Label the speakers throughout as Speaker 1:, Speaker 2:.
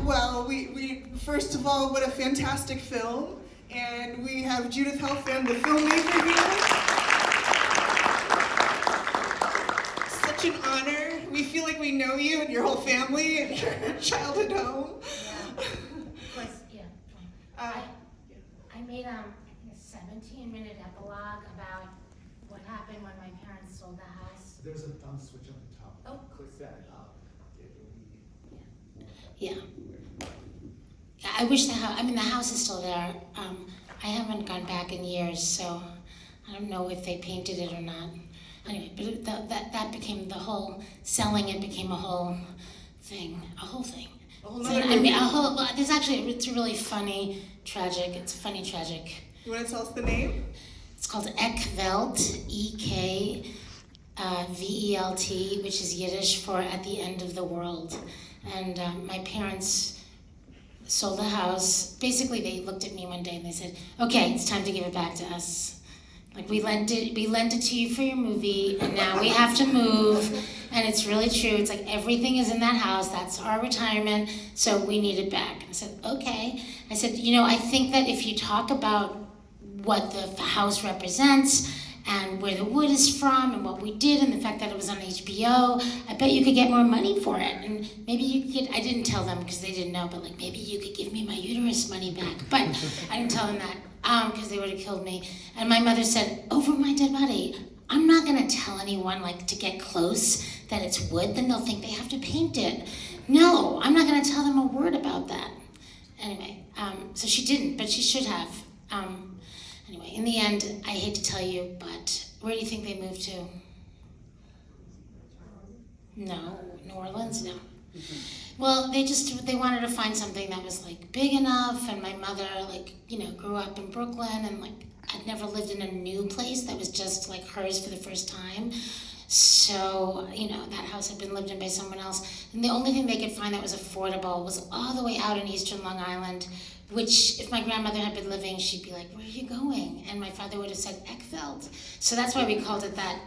Speaker 1: Well, we first of all, what a fantastic film. And we have Judith Helfand, the filmmaker here. Such an honor. We feel like we know you and your whole family and your childhood home.
Speaker 2: Yeah, of course, yeah. I made I think a 17-minute epilogue about what happened when my parents sold the house.
Speaker 3: There's a thumb switch on the top.
Speaker 2: Oh.
Speaker 3: Click that up. It will be.
Speaker 2: Yeah. I wish the house is still there. I haven't gone back in years, so I don't know if they painted it or not. Anyway, but that became the whole, selling it became a whole thing.
Speaker 1: A whole
Speaker 2: It's really funny, tragic. It's funny, tragic.
Speaker 1: You want to tell us the name?
Speaker 2: It's called Ekvelt, E-K-V-E-L-T, which is Yiddish for at the end of the world. And my parents sold the house. Basically, they looked at me one day and they said, "Okay, it's time to give it back to us. Like we lent it to you for your movie, and now we have to move." And it's really true. It's like everything is in that house. That's our retirement, so we need it back. And I said, "Okay." I said, I think that if you talk about what the house represents and where the wood is from and what we did and the fact that it was on HBO, I bet you could get more money for it. And maybe you could, I didn't tell them because they didn't know, but like maybe you could give me my uterus money back. But I didn't tell them that because they would have killed me. And my mother said, over my dead body, I'm not gonna tell anyone like to get close that it's wood, then they'll think they have to paint it. No, I'm not gonna tell them a word about that. Anyway, so she didn't, but she should have. Anyway, in the end, I hate to tell you, but where do you think they moved to? No, New Orleans? No. Well, they wanted to find something that was like big enough, and my mother grew up in Brooklyn and I'd never lived in a new place that was just like hers for the first time. So, that house had been lived in by someone else. And the only thing they could find that was affordable was all the way out in eastern Long Island, which if my grandmother had been living, she'd be like, "Where are you going?" And my father would have said, "Ekveld." So that's why we called it that.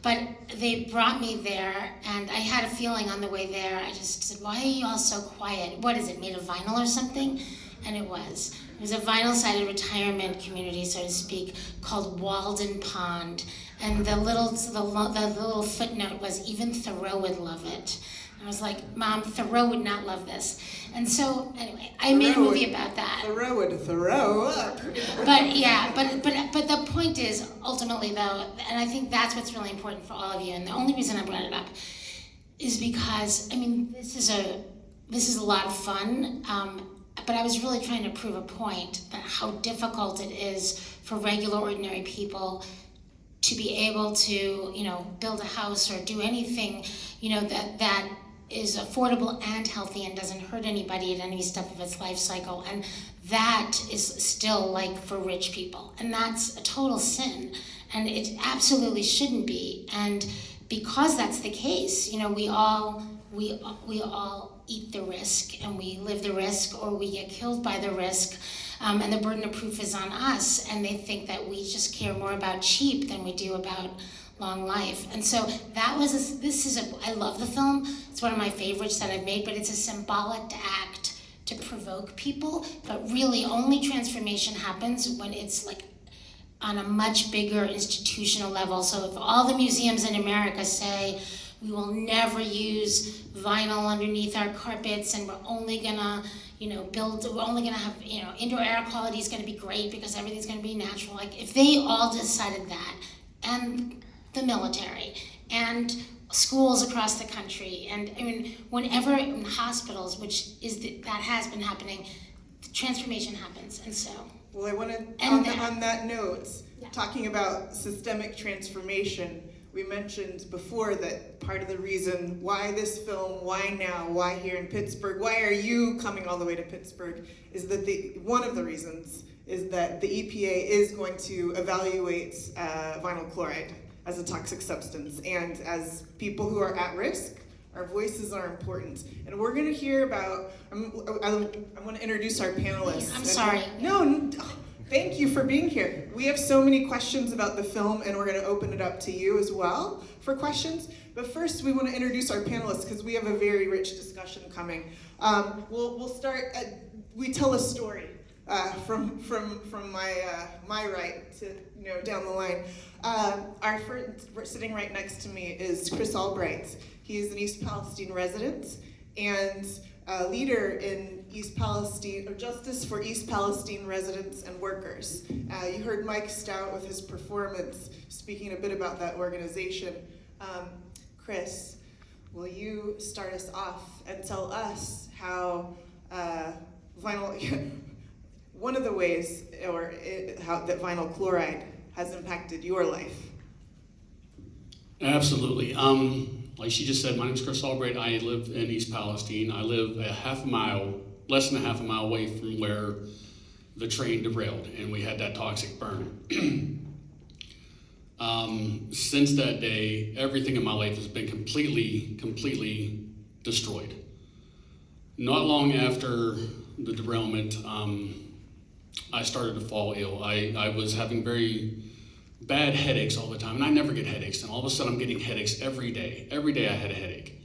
Speaker 2: But they brought me there, and I had a feeling on the way there. I just said, "Why are you all so quiet? What is it, made of vinyl or something?" And it was. It was a vinyl-sided retirement community, so to speak, called Walden Pond. And the little footnote was, even Thoreau would love it. I was like, "Mom, Thoreau would not love this." And so, anyway, I made a movie about that.
Speaker 1: Thoreau would throw up.
Speaker 2: But yeah, but the point is, ultimately though, and I think that's what's really important for all of you, and the only reason I brought it up is because, this is a lot of fun, but I was really trying to prove a point that how difficult it is for regular, ordinary people to be able to, build a house or do anything, that is affordable and healthy and doesn't hurt anybody at any step of its life cycle. And that is still like for rich people. And that's a total sin. And it absolutely shouldn't be. And because that's the case, we all eat the risk and we live the risk, or we get killed by the risk. And the burden of proof is on us, and they think that we just care more about cheap than we do about long life. And so I love the film. It's one of my favorites that I've made, but it's a symbolic act to provoke people. But really, only transformation happens when it's like on a much bigger institutional level. So if all the museums in America say, we will never use vinyl underneath our carpets, and we're only gonna we're only gonna have, indoor air quality is gonna be great because everything's gonna be natural. Like if they all decided that, and the military, and schools across the country, and whenever in hospitals, that has been happening, the transformation happens, and so.
Speaker 1: Well, I want to, on that note, talking about systemic transformation, we mentioned before that part of the reason why this film, why now, why here in Pittsburgh, why are you coming all the way to Pittsburgh, is that one of the reasons is that the EPA is going to evaluate vinyl chloride as a toxic substance. And as people who are at risk, our voices are important. And we're going to hear about, I want to introduce our panelists.
Speaker 2: I'm sorry.
Speaker 1: No, Thank you for being here. We have so many questions about the film, and we're going to open it up to you as well for questions. But first, we want to introduce our panelists because we have a very rich discussion coming. We'll start. We tell a story from my right to down the line. Our first, sitting right next to me is Chris Albright. He is an East Palestine resident and leader in East Palestine, or Justice for East Palestine residents and workers. You heard Mike Stout with his performance speaking a bit about that organization. Chris, will you start us off and tell us how vinyl, one of the ways, how that vinyl chloride has impacted your life?
Speaker 4: Absolutely. Like she just said, my name is Chris Albright. I live in East Palestine. I live less than a half a mile away from where the train derailed and we had that toxic burn. Since that day, everything in my life has been completely destroyed. Not long after the derailment, I started to fall ill. I was having very bad headaches all the time, and I never get headaches, and all of a sudden I'm getting headaches every day. Every day I had a headache.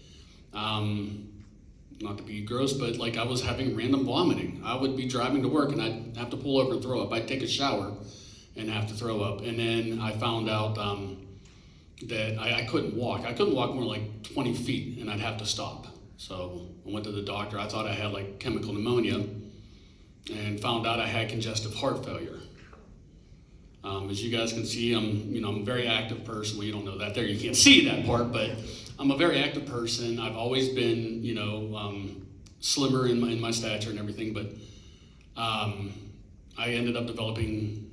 Speaker 4: Not to be gross, but like I was having random vomiting. I would be driving to work and I'd have to pull over and throw up. I'd take a shower and have to throw up. And then I found out that I couldn't walk. I couldn't walk more like 20 feet and I'd have to stop. So I went to the doctor. I thought I had like chemical pneumonia and found out I had congestive heart failure. As you guys can see, I'm a very active person. Well, you don't know that there. You can't see that part, but I'm a very active person. I've always been, slimmer in my stature and everything, but I ended up developing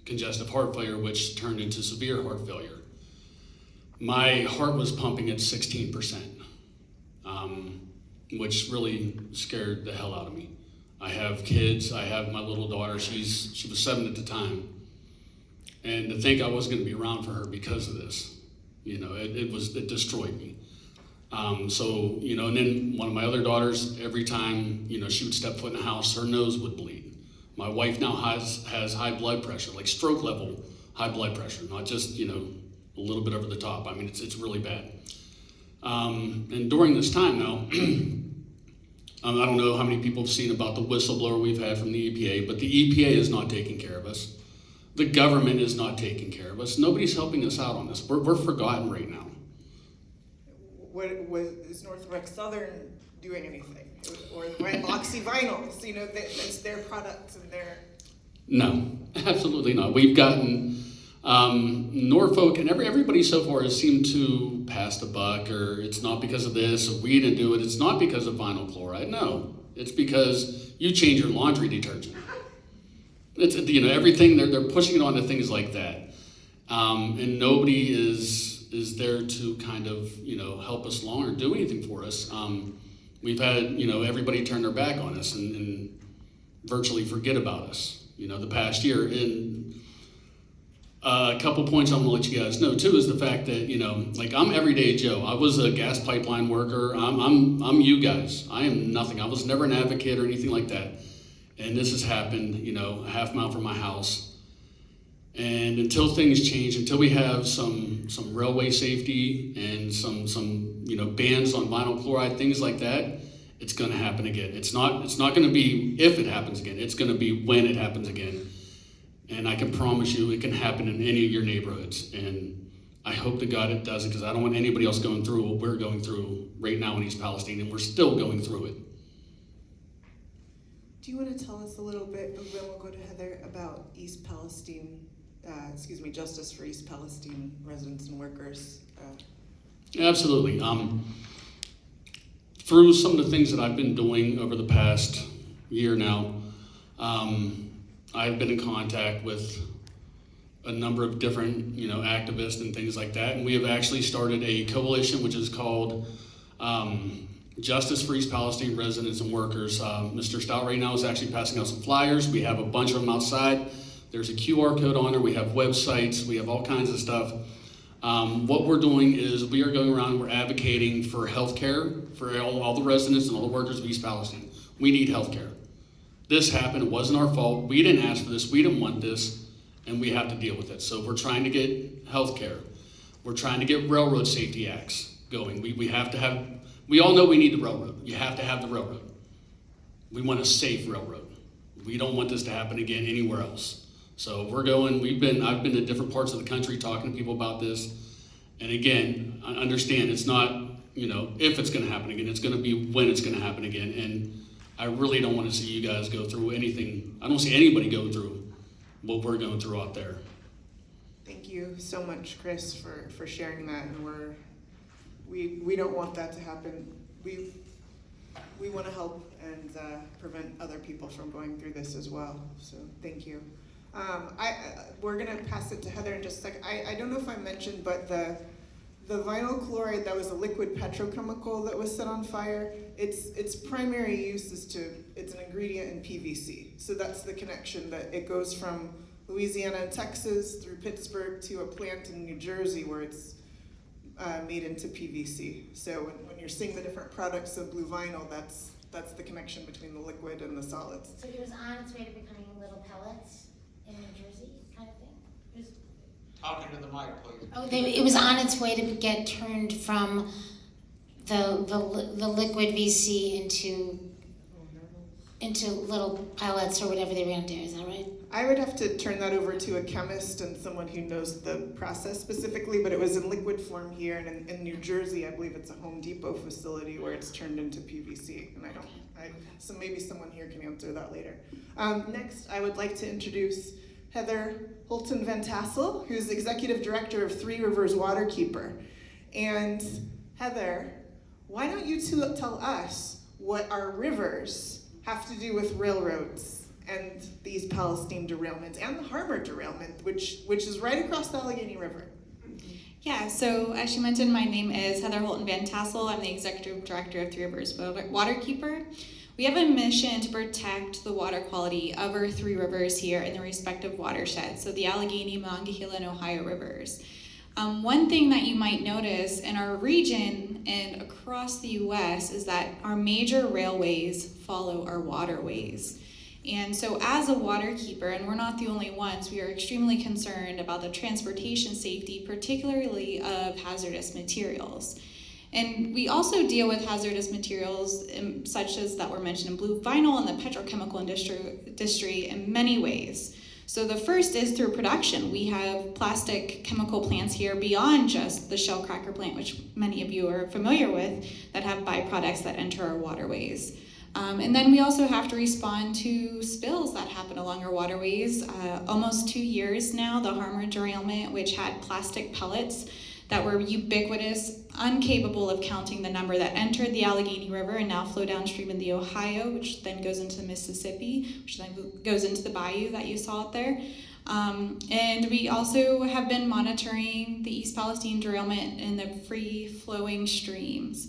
Speaker 4: congestive heart failure, which turned into severe heart failure. My heart was pumping at 16%, which really scared the hell out of me. I have kids. I have my little daughter. She was 7 at the time. And to think I wasn't going to be around for her because of this, it destroyed me. And then one of my other daughters, every time, she would step foot in the house, her nose would bleed. My wife now has high blood pressure, like stroke level high blood pressure, not just, a little bit over the top. I mean, it's really bad. And during this time now, I don't know how many people have seen about the whistleblower we've had from the EPA, but the EPA is not taking care of us. The government is not taking care of us. Nobody's helping us out on this. We're forgotten right now.
Speaker 1: Is Northwest Southern doing anything? Or Oxy Vinyls, that's their products and their... No,
Speaker 4: absolutely not. We've gotten Norfolk and everybody so far has seemed to pass the buck, or it's not because of this, or we didn't do it. It's not because of vinyl chloride. No, it's because you change your laundry detergent. It's everything they're pushing it onto things like that, and nobody is there to kind of help us along or do anything for us. We've had everybody turn their back on us and virtually forget about us. The past year. And a couple points I'm gonna let you guys know too is the fact that like I'm everyday Joe. I was a gas pipeline worker. I'm you guys. I am nothing. I was never an advocate or anything like that. And this has happened, a half mile from my house. And until things change, until we have some railway safety and some bans on vinyl chloride, things like that, it's going to happen again. It's not going to be if it happens again. It's going to be when it happens again. And I can promise you, it can happen in any of your neighborhoods. And I hope to God it doesn't, because I don't want anybody else going through what we're going through right now in East Palestine, and we're still going through it.
Speaker 1: Do you want to tell us a little bit, and then we'll go to Heather, about East Palestine, Justice for East Palestine residents and workers?
Speaker 4: Absolutely. Through some of the things that I've been doing over the past year now, I've been in contact with a number of different, activists and things like that, and we have actually started a coalition which is called Justice for East Palestine residents and workers. Mr. Stout right now is actually passing out some flyers. We have a bunch of them outside. There's a QR code on there. We have websites. We have all kinds of stuff. What we're doing is we are going around and we're advocating for health care for all the residents and all the workers of East Palestine. We need health care. this happened, it wasn't our fault, we didn't ask for this, we didn't want this, and we have to deal with it. So we're trying to get health care. We're trying to get railroad safety acts going. We have to have, we all know we need the railroad. You have to have the railroad. We want a safe railroad. We don't want this to happen again anywhere else. So we're going, I've been to different parts of the country talking to people about this. And again, I understand it's not, if it's gonna happen again, it's gonna be when it's gonna happen again. And I really don't want to see you guys go through anything. I don't see anybody go through what we're going through out there.
Speaker 1: Thank you so much, Chris, for sharing that. And we don't want that to happen. We want to help and prevent other people from going through this as well. So thank you. We're gonna pass it to Heather in just a second. I don't know if I mentioned, but the vinyl chloride, that was a liquid petrochemical that was set on fire. Its primary use is it's an ingredient in PVC. So that's the connection, that it goes from Louisiana and Texas through Pittsburgh to a plant in New Jersey where it's made into PVC. So when you're seeing the different products of blue vinyl, that's the connection between the liquid and the solids.
Speaker 2: So it was on its way to becoming little pellets in New Jersey, kind of thing? It was...
Speaker 5: Talking to the mic, please.
Speaker 2: Oh, it was on its way to get turned from the liquid VC into little pellets or whatever they were going to do. Is that right?
Speaker 1: I would have to turn that over to a chemist and someone who knows the process specifically, but it was in liquid form here, and in New Jersey, I believe it's a Home Depot facility where it's turned into PVC, and so maybe someone here can answer that later. Next, I would like to introduce Heather Hulton VanTassel, who's Executive Director of Three Rivers Waterkeeper. And Heather, why don't you tell us what our rivers have to do with railroads and these Palestine derailments and the Harmer derailment, which is right across the Allegheny River.
Speaker 6: Yeah, so as she mentioned, my name is Heather Hulton VanTassel. I'm the Executive Director of Three Rivers Waterkeeper. We have a mission to protect the water quality of our three rivers here in the respective watersheds, so the Allegheny, Monongahela, and Ohio rivers. One thing that you might notice in our region and across the U.S. is that our major railways follow our waterways. And so as a waterkeeper, and we're not the only ones, we are extremely concerned about the transportation safety, particularly of hazardous materials. And we also deal with hazardous materials such as that were mentioned in blue vinyl and the petrochemical industry in many ways. So the first is through production. We have plastic chemical plants here beyond just the shell cracker plant, which many of you are familiar with, that have byproducts that enter our waterways. And then we also have to respond to spills that happen along our waterways. Almost 2 years now, the Harmer derailment, which had plastic pellets that were ubiquitous, incapable of counting the number that entered the Allegheny River and now flow downstream in the Ohio, which then goes into Mississippi, which then goes into the bayou that you saw out there. And we also have been monitoring the East Palestine derailment in the free-flowing streams.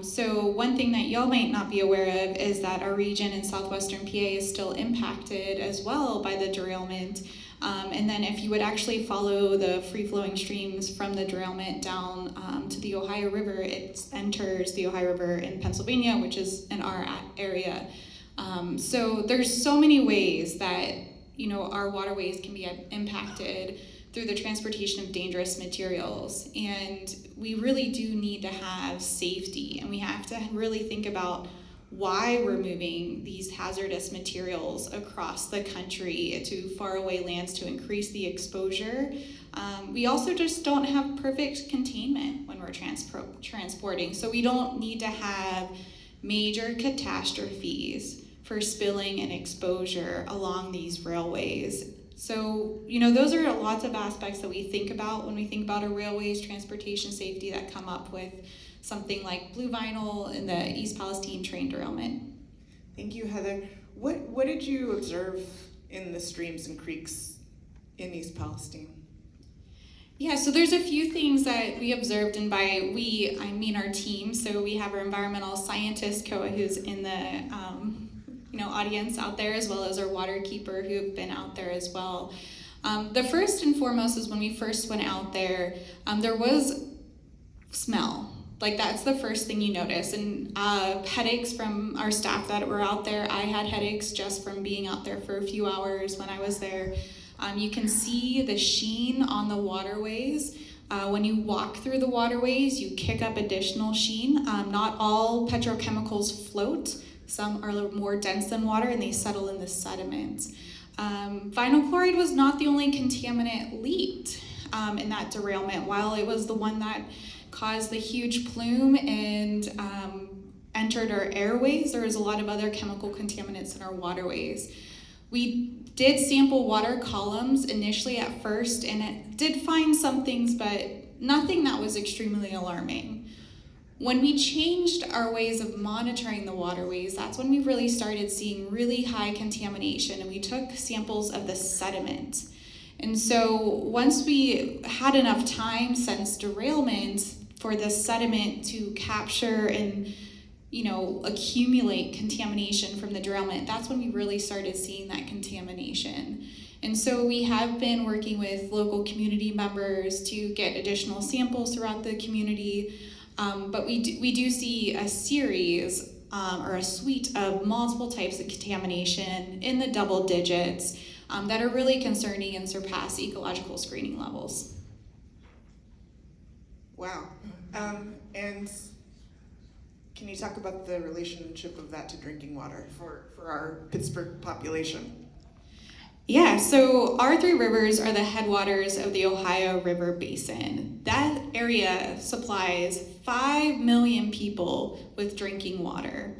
Speaker 6: So one thing that y'all might not be aware of is that our region in southwestern PA is still impacted as well by the derailment. And then if you would actually follow the free-flowing streams from the derailment down to the Ohio River, it enters the Ohio River in Pennsylvania, which is in our area. So there's so many ways that our waterways can be impacted through the transportation of dangerous materials. And we really do need to have safety, and we have to really think about why we're moving these hazardous materials across the country to faraway lands to increase the exposure. We also just don't have perfect containment when we're transporting, so we don't need to have major catastrophes for spilling and exposure along these railways. So, those are lots of aspects that we think about when we think about our railways, transportation safety, that come up with something like blue vinyl and the East Palestine train derailment.
Speaker 1: Thank you, Heather. What did you observe in the streams and creeks in East Palestine?
Speaker 6: Yeah, so there's a few things that we observed, and by we, I mean our team. So we have our environmental scientist, Koa, who's in the audience out there, as well as our waterkeeper who have been out there as well. The first and foremost is when we first went out there, there was smell. Like, that's the first thing you notice. And headaches from our staff that were out there. I had headaches just from being out there for a few hours when I was there. You can see the sheen on the waterways. When you walk through the waterways, you kick up additional sheen. Not all petrochemicals float. Some are a little more dense than water, and they settle in the sediment. Vinyl chloride was not the only contaminant leaked in that derailment. While it was the one that caused the huge plume and entered our airways, there was a lot of other chemical contaminants in our waterways. We did sample water columns initially at first, and it did find some things, but nothing that was extremely alarming. When we changed our ways of monitoring the waterways, that's when we really started seeing really high contamination, and we took samples of the sediment. And so once we had enough time since derailment for the sediment to capture and accumulate contamination from the derailment, that's when we really started seeing that contamination. And so we have been working with local community members to get additional samples throughout the community. But we do see a series or a suite of multiple types of contamination in the double digits that are really concerning and surpass ecological screening levels.
Speaker 1: Wow. And can you talk about the relationship of that to drinking water for our Pittsburgh population?
Speaker 6: Yeah, so our three rivers are the headwaters of the Ohio River Basin. That area supplies 5 million people with drinking water.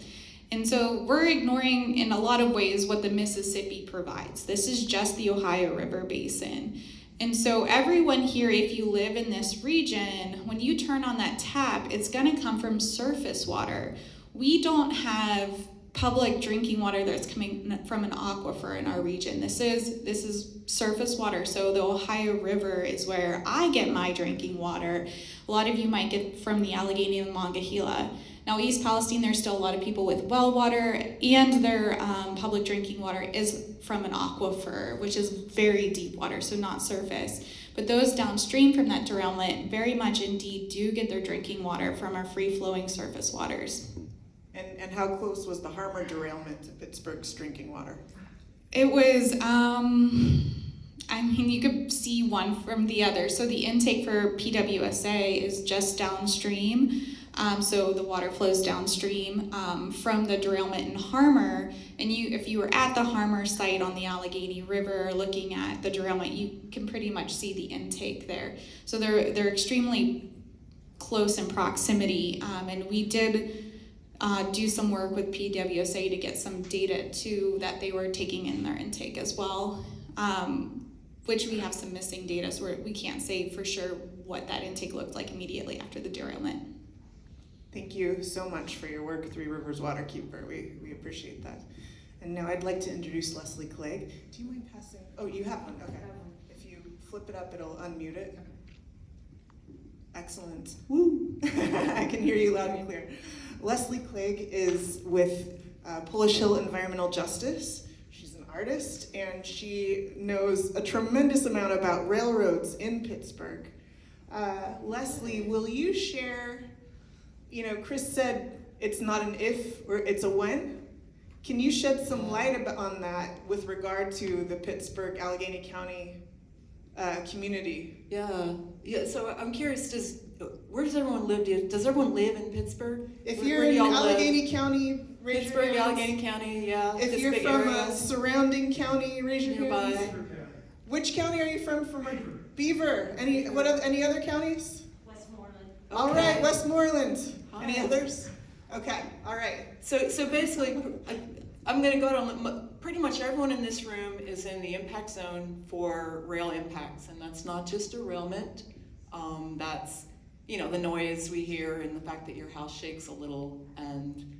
Speaker 6: And so we're ignoring in a lot of ways what the Mississippi provides. This is just the Ohio River Basin. And so everyone here, if you live in this region, when you turn on that tap, it's gonna come from surface water. We don't have public drinking water that's coming from an aquifer in our region. This is surface water. So the Ohio River is where I get my drinking water. A lot of you might get from the Allegheny and Monongahela. Now, East Palestine, there's still a lot of people with well water, and their public drinking water is from an aquifer, which is very deep water, so not surface. But those downstream from that derailment very much indeed do get their drinking water from our free-flowing surface waters.
Speaker 1: And how close was the Harmer derailment to Pittsburgh's drinking water?
Speaker 6: It was, you could see one from the other. So the intake for PWSA is just downstream. So the water flows downstream from the derailment in Harmer. And if you were at the Harmer site on the Allegheny River looking at the derailment, you can pretty much see the intake there. So they're extremely close in proximity. And we did do some work with PWSA to get some data too that they were taking in their intake as well, which we have some missing data, so we can't say for sure what that intake looked like immediately after the derailment.
Speaker 1: Thank you so much for your work, Three Rivers Waterkeeper. We appreciate that. And now I'd like to introduce Leslie Clague. Do you mind passing? Oh, you have one, okay. If you flip it up, it'll unmute it. Excellent. Woo! I can hear you loud and clear. Leslie Clague is with Polish Hill Environmental Justice. She's an artist, and she knows a tremendous amount about railroads in Pittsburgh. Leslie, will you share, Chris said it's not an if, or it's a when. Can you shed some light on that with regard to the Pittsburgh, Allegheny County community?
Speaker 7: Yeah. So I'm curious, where does everyone live? Does everyone live in Pittsburgh?
Speaker 1: If you're in Allegheny County, raise your
Speaker 7: Pittsburgh,
Speaker 1: hands.
Speaker 7: Allegheny County, yeah.
Speaker 1: If
Speaker 7: this
Speaker 1: you're
Speaker 7: big
Speaker 1: from
Speaker 7: area.
Speaker 1: a surrounding county, raise your
Speaker 7: Nearby.
Speaker 1: hands. Which county are you from? Beaver. Any other counties?
Speaker 2: Westmoreland.
Speaker 1: All right, Westmoreland.
Speaker 7: Hi.
Speaker 1: Any others? Okay, all right.
Speaker 7: So basically, I'm going to go on. Pretty much everyone in this room is in the impact zone for rail impacts, and that's not just derailment. That's the noise we hear and the fact that your house shakes a little, and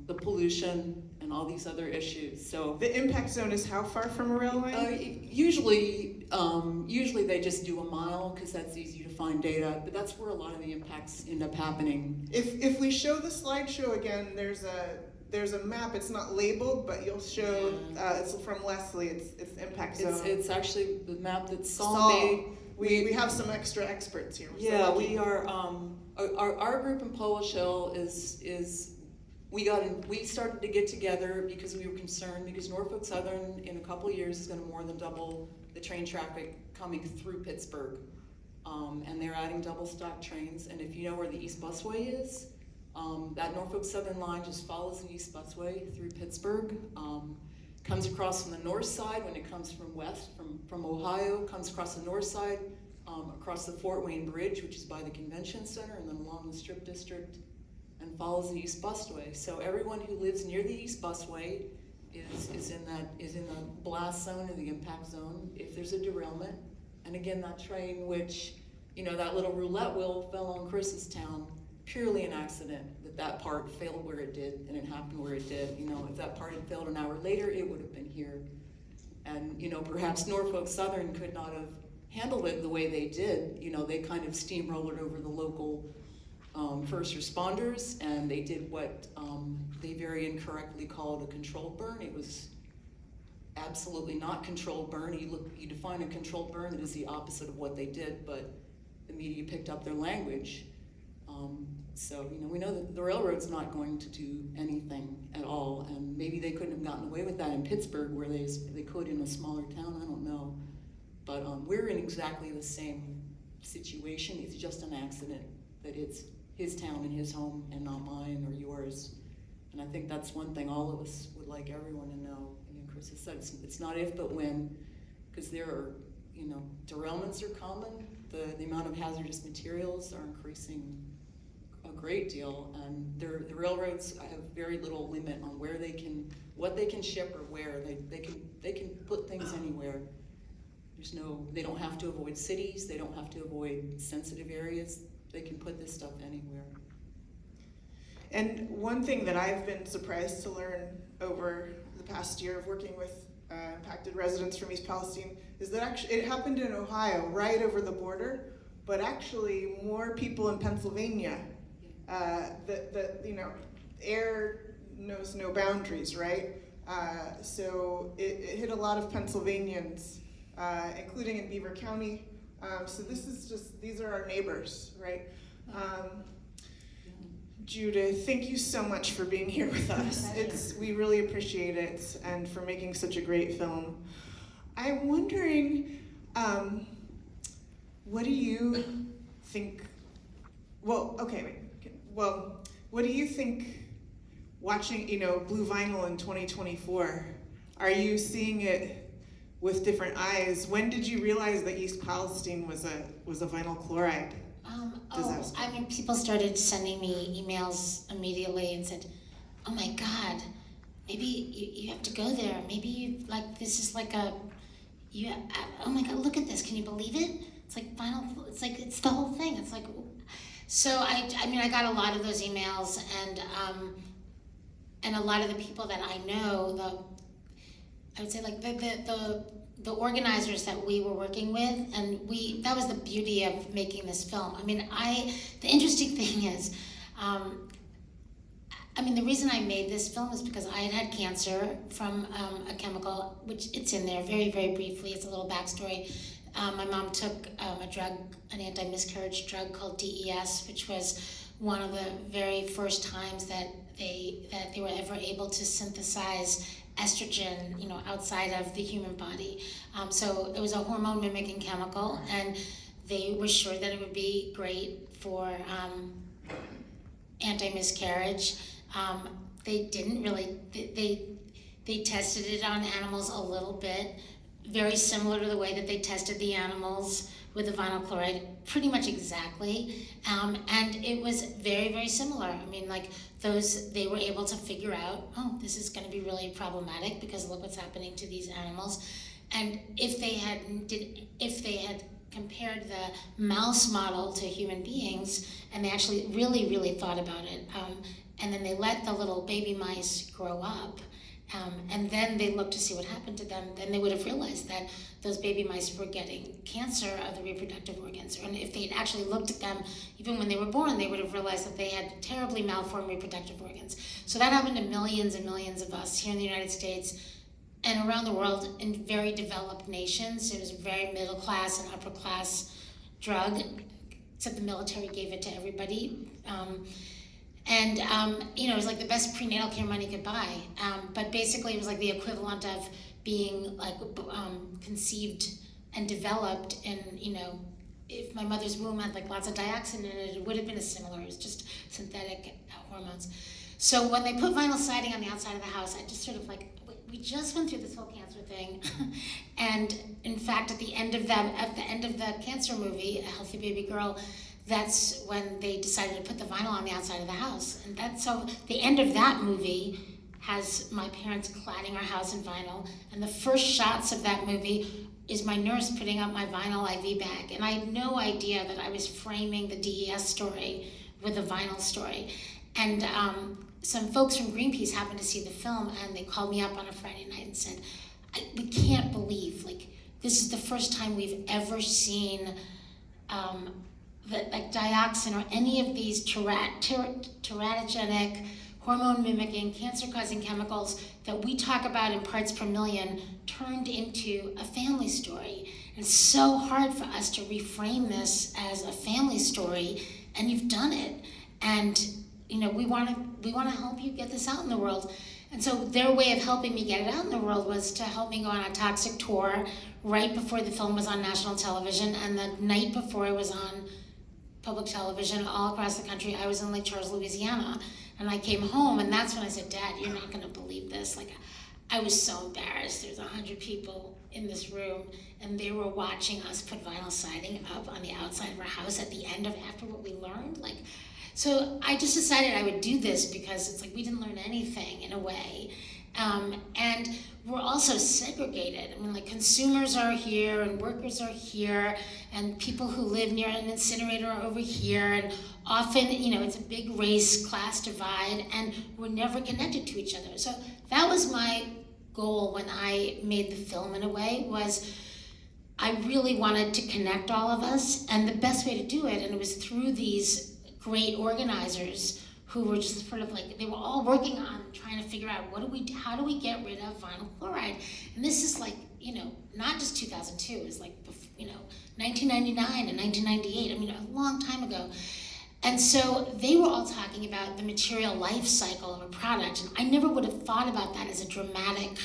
Speaker 7: the pollution and all these other issues. So
Speaker 1: The impact zone is how far from a railway?
Speaker 7: usually they just do a mile because that's easy to find data, but that's where a lot of the impacts end up happening.
Speaker 1: If we show the slideshow again, there's a map. It's not labeled, but you'll show. It's from Leslie. It's impact zone.
Speaker 7: It's actually the map that Saul
Speaker 1: Saul.
Speaker 7: made.
Speaker 1: We have some extra experts here. So
Speaker 7: Yeah,
Speaker 1: lucky.
Speaker 7: we are. our group in Polish Hill we started to get together because we were concerned because Norfolk Southern in a couple of years is going to more than double the train traffic coming through Pittsburgh. And they're adding double stack trains. And if you know where the East Busway is, that Norfolk Southern line just follows the East Busway through Pittsburgh. Comes across from the north side when it comes from west, from Ohio, comes across the north side, across the Fort Wayne Bridge, which is by the convention center, and then along the Strip District, and follows the East Busway. So everyone who lives near the East Busway is in the blast zone or the impact zone if there's a derailment. And again, that train, which, that little roulette wheel fell on Chris's town, purely an accident that part failed where it did and it happened where it did. If that part had failed an hour later, it would have been here. And, perhaps Norfolk Southern could not have handled it the way they did. They kind of steamrolled over the local first responders, and they did what they very incorrectly called a controlled burn. It was absolutely not controlled burn. You define a controlled burn, it is the opposite of what they did, but the media picked up their language. So, we know that the railroad's not going to do anything at all, and maybe they couldn't have gotten away with that in Pittsburgh where they could in a smaller town, I don't know. But we're in exactly the same situation. It's just an accident that it's his town and his home and not mine or yours. And I think that's one thing all of us would like everyone to know. Chris has said it's not if but when, because there are, derailments are common. The amount of hazardous materials are increasing a great deal, and the railroads have very little limit on what they can ship or where. They can put things anywhere. They don't have to avoid cities. They don't have to avoid sensitive areas. They can put this stuff anywhere.
Speaker 1: And one thing that I've been surprised to learn over the past year of working with impacted residents from East Palestine is that actually it happened in Ohio, right over the border, but actually more people in Pennsylvania. Air knows no boundaries, right? So it hit a lot of Pennsylvanians, including in Beaver County. So these are our neighbors, right? Judith, thank you so much for being here with us. We really appreciate it, and for making such a great film. I'm wondering, what do you think? What do you think? Watching, Blue Vinyl in 2024, are you seeing it with different eyes? When did you realize that East Palestine was a vinyl chloride disaster?
Speaker 2: People started sending me emails immediately and said, "Oh my God, maybe you have to go there. Maybe this is oh my God, look at this. Can you believe it? It's like vinyl. It's the whole thing. It's like." So I got a lot of those emails, and a lot of the people that I know, I would say the organizers that we were working with, and that was the beauty of making this film. The interesting thing is, the reason I made this film is because I had cancer from a chemical, which it's in there very, very briefly. It's a little backstory. My mom took a drug, an anti-miscarriage drug called DES, which was one of the very first times that they were ever able to synthesize estrogen, outside of the human body. So it was a hormone mimicking chemical, and they were sure that it would be great for anti-miscarriage. They didn't really, they tested it on animals a little bit, very similar to the way that they tested the animals with the vinyl chloride, pretty much exactly. And it was very, very similar. They were able to figure out, this is going to be really problematic because look what's happening to these animals. And if they had compared the mouse model to human beings, and they actually really, really thought about it, and then they let the little baby mice grow up, and then they looked to see what happened to them, then they would have realized that those baby mice were getting cancer of the reproductive organs. And if they had actually looked at them, even when they were born, they would have realized that they had terribly malformed reproductive organs. So that happened to millions and millions of us here in the United States and around the world in very developed nations. It was a very middle class and upper class drug. except the military gave it to everybody. It was like the best prenatal care money could buy. But basically it was like the equivalent of being like conceived and developed in, if my mother's womb had like lots of dioxin in it, it would have been similar. It was just synthetic hormones. So when they put vinyl siding on the outside of the house, I just sort of like, we just went through this whole cancer thing. And in fact, at the end of the cancer movie, A Healthy Baby Girl, that's when they decided to put the vinyl on the outside of the house. And so the end of that movie has my parents cladding our house in vinyl. And the first shots of that movie is my nurse putting up my vinyl IV bag. And I had no idea that I was framing the DES story with a vinyl story. And some folks from Greenpeace happened to see the film, and they called me up on a Friday night and said, we can't believe, like, this is the first time we've ever seen that like dioxin or any of these teratogenic, hormone-mimicking, cancer-causing chemicals that we talk about in parts per million turned into a family story. And it's so hard for us to reframe this as a family story, and you've done it. And we want to help you get this out in the world. And so their way of helping me get it out in the world was to help me go on a toxic tour right before the film was on national television, and the night before it was on public television all across the country. I was in Lake Charles, Louisiana, and I came home, and that's when I said, Dad, you're not gonna believe this. Like, I was so embarrassed. There's 100 people in this room, and they were watching us put vinyl siding up on the outside of our house at the end of after what we learned. So I just decided I would do this because it's like we didn't learn anything in a way. And we're also segregated. I mean, like, consumers are here and workers are here and people who live near an incinerator are over here, and often, it's a big race class divide, and we're never connected to each other. So that was my goal when I made the film, in a way, was I really wanted to connect all of us, and the best way to do it, and it was through these great organizers who were just sort of like, they were all working on trying to figure out how do we get rid of vinyl chloride? And this is like, not just 2002, it was like, 1999 and 1998, a long time ago. And so they were all talking about the material life cycle of a product, and I never would have thought about that as a dramatic,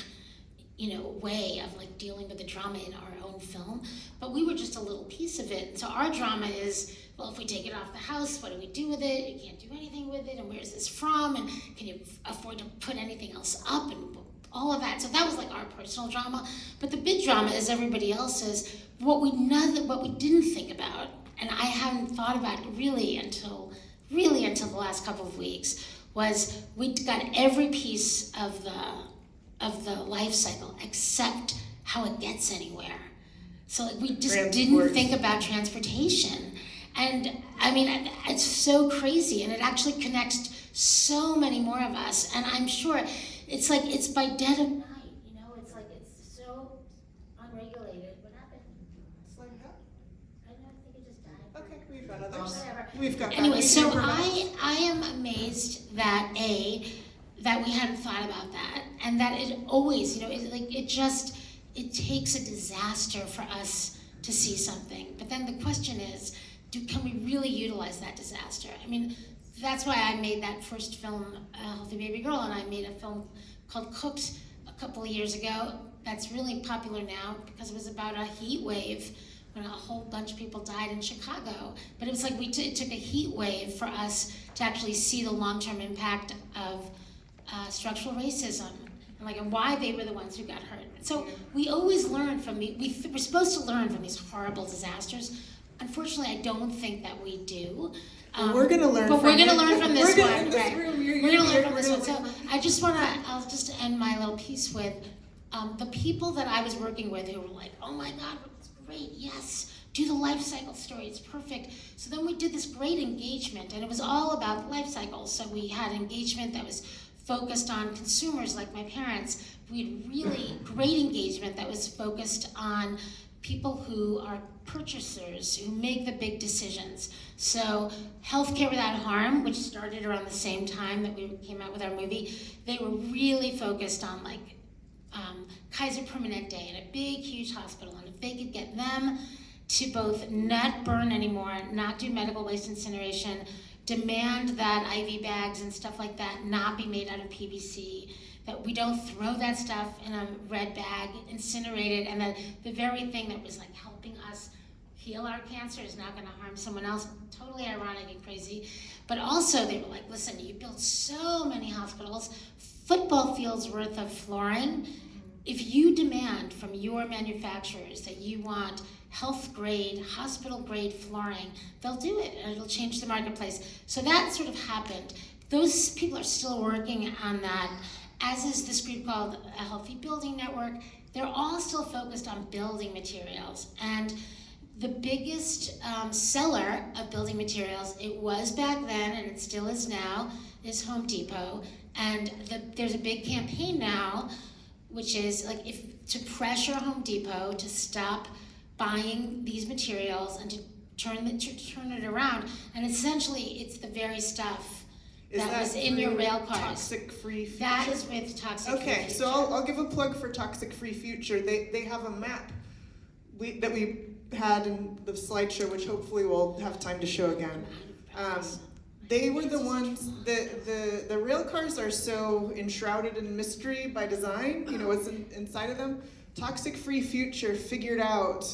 Speaker 2: way of like dealing with the drama in our own film, but we were just a little piece of it. And so our drama is, well, if we take it off the house, what do we do with it? You can't do anything with it, and where's this from? And can you afford to put anything else up, and all of that? So that was like our personal drama. But the big drama is everybody else's, what we didn't think about, and I haven't thought about really until the last couple of weeks, was we got every piece of the life cycle except how it gets anywhere. So like, we just didn't think about transportation. And it's so crazy, and it actually connects so many more of us. And I'm sure it's like, it's by dead of night, it's like, it's so unregulated. What happened?
Speaker 1: Slide it up.
Speaker 2: I think it just died.
Speaker 1: Okay, we've got others.
Speaker 2: Whatever.
Speaker 1: We've got that.
Speaker 2: Anyway,
Speaker 1: We
Speaker 2: so
Speaker 1: can improvise.
Speaker 2: I am amazed that we hadn't thought about that, and that it always, it takes a disaster for us to see something. But then the question is, can we really utilize that disaster? That's why I made that first film, Healthy Baby Girl, and I made a film called Cooked a couple of years ago that's really popular now because it was about a heat wave when a whole bunch of people died in Chicago. But it was like it took a heat wave for us to actually see the long-term impact of structural racism, and why they were the ones who got hurt. So we always learn from we're supposed to learn from these horrible disasters. Unfortunately, I don't think that we do.
Speaker 1: We're going to learn
Speaker 2: but
Speaker 1: from
Speaker 2: we're going to
Speaker 1: it.
Speaker 2: learn from this
Speaker 1: We're
Speaker 2: one.
Speaker 1: gonna- in this
Speaker 2: Right.
Speaker 1: room,
Speaker 2: We're going to learn from
Speaker 1: we're
Speaker 2: this
Speaker 1: gonna
Speaker 2: one. So
Speaker 1: learn
Speaker 2: I'll just end my little piece with the people that I was working with who were like, oh my God, it's great, yes, do the life cycle story, it's perfect. So then we did this great engagement, and it was all about the life cycle. So we had engagement that was focused on consumers like my parents. We had really great engagement that was focused on people who are purchasers, who make the big decisions. So Healthcare Without Harm, which started around the same time that we came out with our movie, they were really focused on Kaiser Permanente in a big, huge hospital. And if they could get them to both not burn anymore, not do medical waste incineration, demand that IV bags and stuff like that not be made out of PVC, that we don't throw that stuff in a red bag, incinerate it, and that the very thing that was like helping us heal our cancer is now gonna harm someone else. Totally ironic and crazy. But also they were like, listen, you built so many hospitals, football fields worth of flooring. If you demand from your manufacturers that you want health grade, hospital grade flooring, they'll do it and it'll change the marketplace. So that sort of happened. Those people are still working on that, as is this group called A Healthy Building Network. They're all still focused on building materials. And the biggest seller of building materials, it was back then and it still is now, is Home Depot. And there's a big campaign now, which is like to pressure Home Depot to stop buying these materials and to turn it around. And essentially, it's the very stuff that was in your rail cars.
Speaker 1: Toxic-free future?
Speaker 2: That is with toxic-free future.
Speaker 1: Okay, so I'll give a plug for Toxic-Free Future. They have a map that we had in the slideshow, which hopefully we'll have time to show again. They were the ones, the rail cars are so enshrouded in mystery by design, you know what's inside of them. Toxic-Free Future figured out,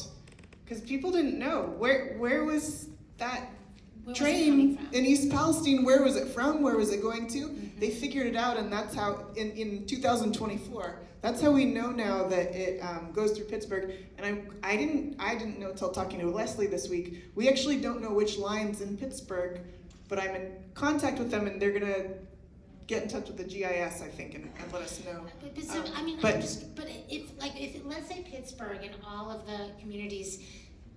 Speaker 1: because people didn't know, where was that train in East Palestine, where was it from, where was it going to? Mm-hmm. They figured it out, and that's how, in 2024, that's how we know now that it goes through Pittsburgh. And I didn't know until talking to Leslie this week, we actually don't know which line's in Pittsburgh, but I'm in contact with them, and they're gonna get in touch with the GIS, I think, and let us know.
Speaker 2: But if let's say Pittsburgh and all of the communities,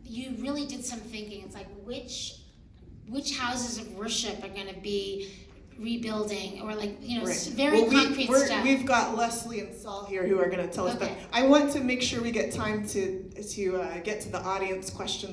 Speaker 2: you really did some thinking. It's like which houses of worship are going to be rebuilding, or like very concrete stuff.
Speaker 1: We've got Leslie and Saul here who are going to tell us. But
Speaker 2: Okay.
Speaker 1: I want to make sure we get time to get to the audience questions.